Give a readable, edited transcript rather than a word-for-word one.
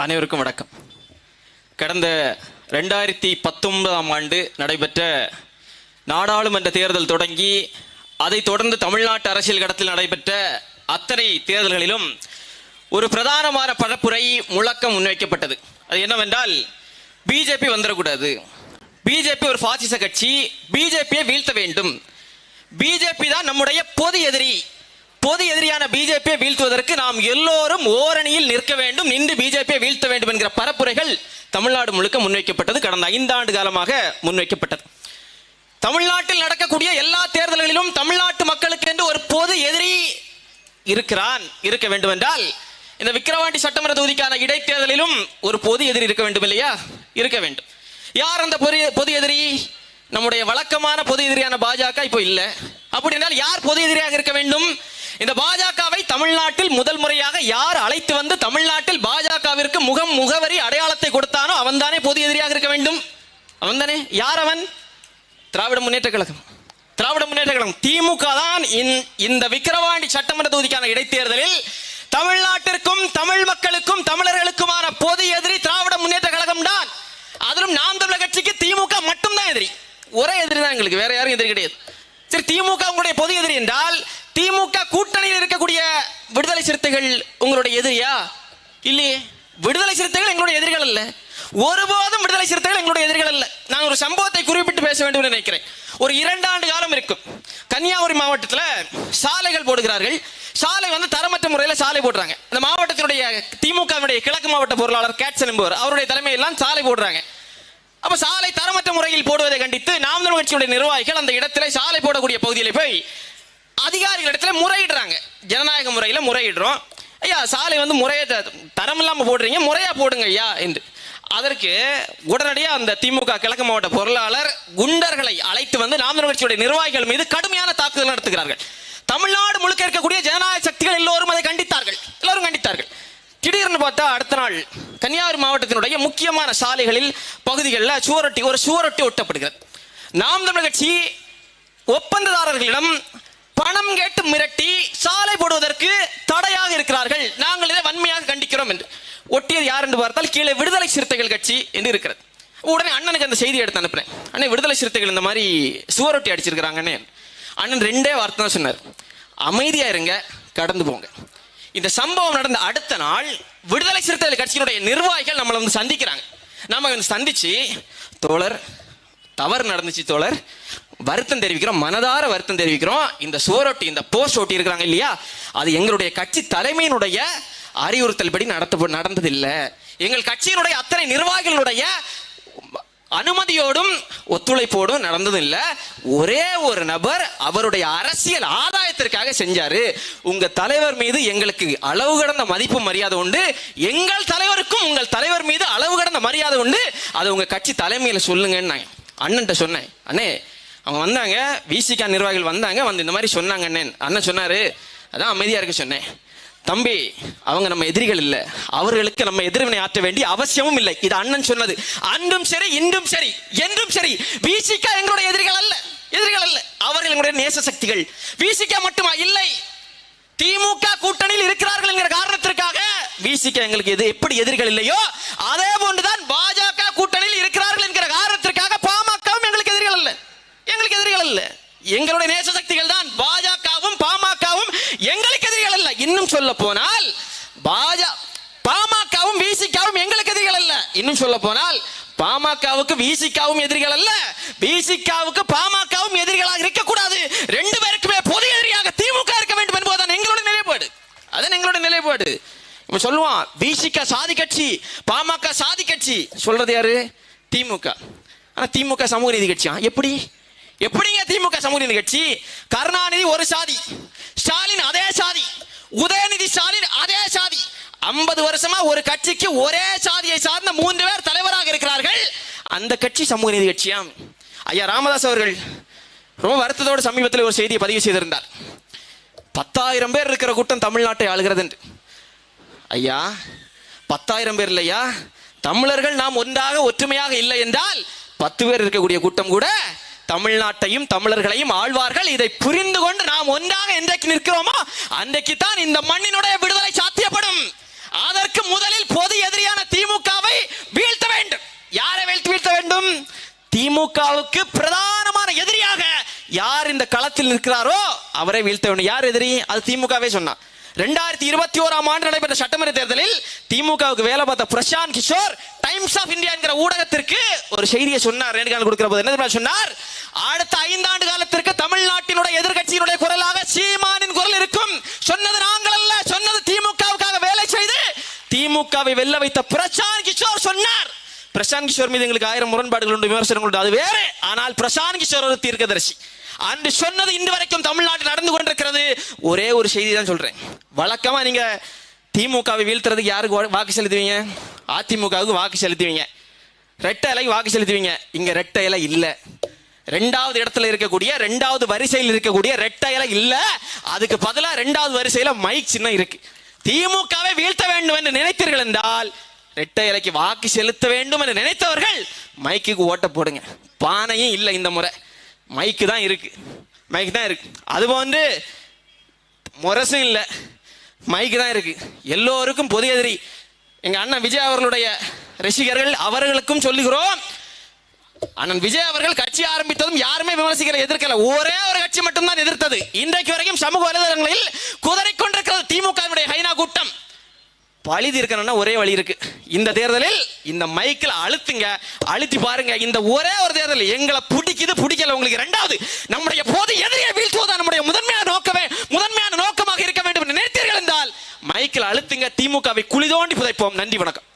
அனைவருக்கும் வணக்கம். கடந்த 2019ஆம் ஆண்டு நடைபெற்ற நாடாளுமன்ற தேர்தல் தொடங்கி அதைத் தொடர்ந்து தமிழ்நாட்டு அரசியல் களத்தில் நடைபெற்ற அத்தனை தேர்தல்களிலும் ஒரு பிரதானமான பரப்புரை முழக்கம் முன்வைக்கப்பட்டது. அது என்னவென்றால், பிஜேபி வந்துடக்கூடாது, பிஜேபி ஒரு பாசிச கட்சி, பிஜேபியை வீழ்த்த வேண்டும், பிஜேபி தான் நம்முடைய பொது எதிரியான பிஜேபியை வீழ்த்துவதற்கு நாம் எல்லோரும் ஓரணியில் நிற்க வேண்டும், நின்று பிஜேபியை வீழ்த்த வேண்டும் என்கிற பரப்புரைகள் தமிழ்நாடு முழுக்க முன்வைக்கப்பட்டது. கடந்த 5 ஆண்டு காலமாக முன்வைக்கப்பட்டது. தமிழ்நாட்டில் நடக்கக்கூடிய எல்லா தேர்தல்களிலும் தமிழ்நாட்டு மக்களுக்கு என்று ஒரு பொது எதிரி இருக்க வேண்டும் என்றால், இந்த விக்கிரவாண்டி சட்டமன்ற தொகுதிக்கான இடைத்தேர்தலிலும் ஒரு பொது எதிரி இருக்க வேண்டும் இல்லையா? இருக்க வேண்டும். யார் அந்த பொது எதிரி? நம்முடைய வழக்கமான பொது எதிரியான பாஜக இப்போ இல்லை. அப்படி என்றால் யார் பொது எதிரியாக இருக்க வேண்டும்? இந்த பாஜகவை தமிழ்நாட்டில் முதல் முறையாக யார் அழைத்து வந்து தமிழ்நாட்டில் பாஜகவிற்கு முகவரி அடையாளத்தை கொடுத்தானோ அவன் தானே பொது எதிரியாக இருக்க வேண்டும். அவன் தானே. யார் அவன்? திராவிட முன்னேற்ற கழகம். திமுக தான் இந்த விக்கிரவாண்டி சட்டமன்ற தொகுதிக்கான இடைத்தேர்தலில் தமிழ்நாட்டிற்கும் தமிழ் மக்களுக்கும் தமிழர்களுக்குமான பொது எதிரி திராவிட முன்னேற்ற கழகம் தான். அதிலும் நாம் தமிழர் கட்சிக்கு திமுக மட்டும்தான் எதிரி. ஒரே எதிரி தான் எங்களுக்கு, வேற யாரும் எதிரி கிடையாது. சரி, திமுக உங்களுடைய பொது எதிரி என்றால் திமுக கூட்டணியில் இருக்கக்கூடிய விடுதலை சிறுத்தைகள் உங்களுடைய எதிரியா? இல்லையே. விடுதலை சிறுத்தைகள் எங்களுடைய எதிரிகள் அல்ல. ஒருபோதும் விடுதலை சிறுத்தைகள் எங்களுடைய எதிரிகள் அல்ல. நான் ஒரு சம்பவத்தை குறிப்பிட்டு பேச வேண்டும் என்று நினைக்கிறேன். ஒரு 2 ஆண்டு காலம் இருக்கும். கன்னியாகுமரி மாவட்டத்தில் சாலைகள் போடுகிறார்கள். சாலை தரமற்ற முறையில் சாலை போடுறாங்க. இந்த மாவட்டத்தினுடைய திமுகவுடைய கிழக்கு மாவட்ட பொருளாளர் கேட்சன் என்பவர் அவருடைய தலைமையில் சாலை போடுறாங்க. அப்ப சாலை தரமற்ற முறையில் போடுவதை கண்டித்து நாம் தமிழர் கட்சியுடைய நிர்வாகிகள் அந்த இடத்துல சாலை போடக்கூடிய பகுதியில் போய் அதிகாரிகளிடத்தில் முறையிடுறாங்க. ஜனநாயக முறையில் முறையிடுறோம். ஐயா, சாலை முறையை தரம் இல்லாம போடுறீங்க, முறையா போடுங்க ஐயா என்று. அதற்கு உடனடியாக அந்த திமுக கிழக்கு மாவட்ட பொருளாளர் குண்டர்களை அழைத்து நாம் தமிழர் கட்சியுடைய நிர்வாகிகள் மீது கடுமையான தாக்குதல் நடத்துகிறார்கள். தமிழ்நாடு முழுக்க இருக்கக்கூடிய ஜனநாயக சக்திகள் எல்லோரும் அதை கண்டித்தார்கள். திடீர்னு பார்த்தா அடுத்த நாள் கன்னியாகுமரி மாவட்டத்தினுடைய முக்கியமான சாலைகளில் பகுதிகளில் சுவரொட்டி ஒட்டப்படுகிறது. நாம் தமிழர் கட்சி ஒப்பந்ததாரர்களிடம் பணம் கேட்டு மிரட்டி சாலை போடுவதற்கு தடையாக இருக்கிறார்கள், நாங்கள் இதை வன்மையாக கண்டிக்கிறோம் என்று. ஒட்டியது யார் என்று பார்த்தால் கீழே விடுதலை சிறுத்தைகள் கட்சி என்று இருக்கிறது. உடனே அண்ணனுக்கு அந்த செய்தி எடுத்து அனுப்புறேன். அண்ணே, விடுதலை சிறுத்தைகள் இந்த மாதிரி சுவரொட்டி அடிச்சிருக்கிறாங்கன்னு. அண்ணன் 2 வார்த்தை தான் சொன்னார். அமைதியா இருங்க, கடந்து போங்க. இந்த சம்பவம் நடந்த அடுத்த நாள் விடுதலை சிறுத்தைகள் கட்சியினுடைய நிர்வாகிகள் நம்மளை சந்திக்கிறாங்க. நாம சந்திச்சு, தோழர் தவறு நடந்துச்சு தோழர், வருத்தம் தெரிவிக்கிறோம், மனதார வருத்தம் தெரிவிக்கிறோம். இந்த சுவரொட்டி, இந்த போஸ்ட் ஒட்டி இருக்கிறாங்க இல்லையா, அது எங்களுடைய கட்சி தலைமையினுடைய அறிவுறுத்தல் படி நடந்ததில்லை. எங்கள் கட்சியினுடைய அத்தனை நிர்வாகிகளுடைய அனுமதியோடும் ஒத்துழைப்போடும் நடந்ததும் இல்லை. ஒரே ஒரு நபர் அவருடைய அரசியல் ஆதாயத்திற்காக செஞ்சாரு. உங்க தலைவர் மீது எங்களுக்கு அளவு கடந்த மதிப்பு மரியாதை உண்டு, எங்கள் தலைவருக்கும் உங்கள் தலைவர் மீது அளவு கடந்த மரியாதை உண்டு, அதை உங்க கட்சி தலைமையில சொல்லுங்கன்னு நான் அண்ணன்ட்ட சொன்னேன். அண்ணே, அவங்க வந்தாங்க, விசிகா நிர்வாகிகள் வந்தாங்க, இந்த மாதிரி சொன்னாங்க அண்ணன். அண்ணன் சொன்னாரு, அதான் அமைதியா இருக்க சொன்னேன். தம்பி, அவங்க நம்ம எதிரிகள் இல்லை, அவர்களுக்கு நம்ம எதிர்வினை ஆற்ற வேண்டிய அவசியமும் இல்லை. இது அண்ணன் சொன்னது. அன்றும் சரி, இன்றும் சரி, என்றும் சரி, விசிகா எங்களுடைய எதிரிகள் அல்ல. அவர்கள் எங்களுடைய நேச சக்திகள். விசிகா மட்டுமா? இல்லை, திமுக கூட்டணியில் இருக்கிறார்கள் என்கிற காரணத்திற்காக விசிகா எங்களுக்கு எப்படி எதிரிகள் இல்லையோ அதே போன்றுதான் பாஜக கூட்டணியில் இருக்கிறார்கள் என்கிற காரணத்திற்காக பாமகவும் எங்களுக்கு எதிரிகள் அல்ல. எங்களுடைய நேச சக்திகள் தான். பாஜகவும் பாமகவும் எங்களுக்கு எதிரிகள் அல்ல. இன்னும் சொல்ல போனால் பாமகவும் விசிகாவும் எங்களுக்கு எதிரிகள் அல்ல. இன்னும் சொல்ல போனால் பாமகவுக்கு விசிகாவும் எதிரிகள் அல்ல, விசிகாவுக்கு பாமகவும் எதிரிகளாக இருக்கக்கூடாது. 2 பேருக்குமே பொது எதிரியாக திமுக இருக்க வேண்டும் என்பதுதான் எங்களுடைய நிலைப்பாடு. அதான் எங்களுடைய நிலைப்பாடு. இப்ப சொல்லுவான், விசிகா சாதி கட்சி, பாமக சாதி கட்சி. சொல்றது யாரு? திமுக. ஆனா திமுக சமூக நீதி கட்சியா? எப்படிங்க திமுக சமூக நீதி கட்சி? கருணாநிதி ஒரு சாதி, ஸ்டாலின் அதே சாதி, உதயநிதி ஸ்டாலின் அதே சாதி. 50 வருஷமா ஒரு கட்சிக்கு ஒரே சாதியை சார்ந்த 3 பேர் தலைவராக இருக்கிறார்கள். அந்த கட்சி சமூக நீதி கட்சியாம். ஐயா ராமதாஸ் அவர்கள் ரொம்ப வருத்தத்தோடு சமீபத்தில் ஒரு செய்தியை பதிவு செய்திருந்தார். 10,000 பேர் இருக்கிற கூட்டம் தமிழ்நாட்டை ஆளுகிறது என்று. ஐயா, 10,000 பேர் இல்லையா, தமிழர்கள் நாம் ஒன்றாக ஒற்றுமையாக இல்லை என்றால் 10 பேர் இருக்கக்கூடிய கூட்டம் கூட தமிழ்நாட்டையும் தமிழர்களையும் ஆழ்வார்கள். இதை புரிந்து கொண்டு நாம் ஒன்றாக என்றைக்கு நிற்கிறோமோ அன்றைக்கு தான் இந்த மண்ணினுடைய விடுதலை சாத்தியப்படும். அதற்கு முதலில் பொது எதிரியான களத்தில் நிற்கிறாரோ அவரை வீழ்த்த வேண்டும். யார் எதிரி? அது திமுகவே சொன்னான். 2021 ஆண்டு நடைபெற்ற சட்டமன்ற தேர்தலில் திமுகவுக்கு வேலை பார்த்த Prashant Kishor Times of India என்கிற ஊடகத்திற்கு ஒரு செய்தியை சொன்னார். நேர்காணல் கொடுக்கிற போது என்ன சொன்னார்? அடுத்த 5 ஆண்டு காலத்திற்கு தமிழ்நாட்டினுடைய எதிர்க்கட்சியினுடைய குரலாக சீமானின் குரல் இருக்கும். சொன்னது நாங்கள் அல்ல, சொன்னது திமுகவுக்காக வேலை செய்து திமுகவை வெல்ல வைத்த பிரசாந்த் கிஷோர் சொன்னார். பிரசாந்த் கிஷோர் மீது எங்களுக்கு 1000 முரண்பாடுகள் உண்டு, விமர்சனங்கள் உண்டு, அது வேறு. ஆனால் பிரசாந்த் கிஷோர் ஒரு தீர்க்கதரிசி. அன்று சொன்னது இன்று வரைக்கும் தமிழ்நாட்டில் நடந்து கொண்டிருக்கிறது. ஒரே ஒரு செய்தி தான் சொல்றேன். வழக்கமா நீங்க திமுகவை வீழ்த்துறதுக்கு யாருக்கு வாக்கு செலுத்துவீங்க? அதிமுகவுக்கு வாக்கு செலுத்துவீங்க, ரெட்டை இலைக்கு வாக்கு செலுத்துவீங்க. இங்க ரெட்டை இலை இல்ல. 2வது இடத்துல இருக்கக்கூடிய 2வது வரிசையில் இருக்கக்கூடிய ரெட்டை இலை இல்ல. அதுக்கு பதிலா 2வது வரிசையில மைக் சின்னம் இருக்கு. திமுகவை வீழ்த்த வேண்டும் என்று நினைத்தீர்கள் என்றால் ரெட்டை இலைக்கு வாக்கு செலுத்த வேண்டும் என்று நினைத்தவர்கள் மைக்குக்கு ஓட்ட போடுங்க. பானையும் இல்லை, இந்த முறை மைக்கு தான் இருக்கு. மைக்கு தான் இருக்கு. அதுபோன்று முரசும் இல்லை, மைக்கு தான் இருக்கு. எல்லோருக்கும் பொது எதிரி. எங்க அண்ணன் விஜய் அவர்களுடைய ரசிகர்கள், அவர்களுக்கும் சொல்லுகிறோம், அண்ணன் விஜய் அவர்கள் கட்சி ஆரம்பித்ததும் யாருமே விமர்சிக்கல, எதிர்க்கல. ஒரே ஒரு கட்சி மட்டும்தான் எதிர்த்தது. இன்றைக்கு வரைக்கும் சமூக வலைதளங்களில் குதறிக்கொண்டிருக்கிறது திமுகவினுடைய ஹைனா கூட்டம். பழி தீர்க்கணும்னா ஒரே வழி இருக்கு. இந்த தேர்தலில் இந்த மைக்கில் அழுத்துங்க, அழுத்தி பாருங்க. இந்த ஒரே ஒரு தேர்தல் எங்களை பிடிக்குது பிடிக்கல உங்களுக்கு. 2வது நம்முடைய பொது எதிரியை வீழ்த்துவதா நம்முடைய முதன்மையான நோக்கமாக இருக்க வேண்டும் என்று நினைத்தீர்கள் என்றால் மைக்கில் அழுத்துங்க. திமுகவை குழி தோண்டி புதைப்போம். நன்றி, வணக்கம்.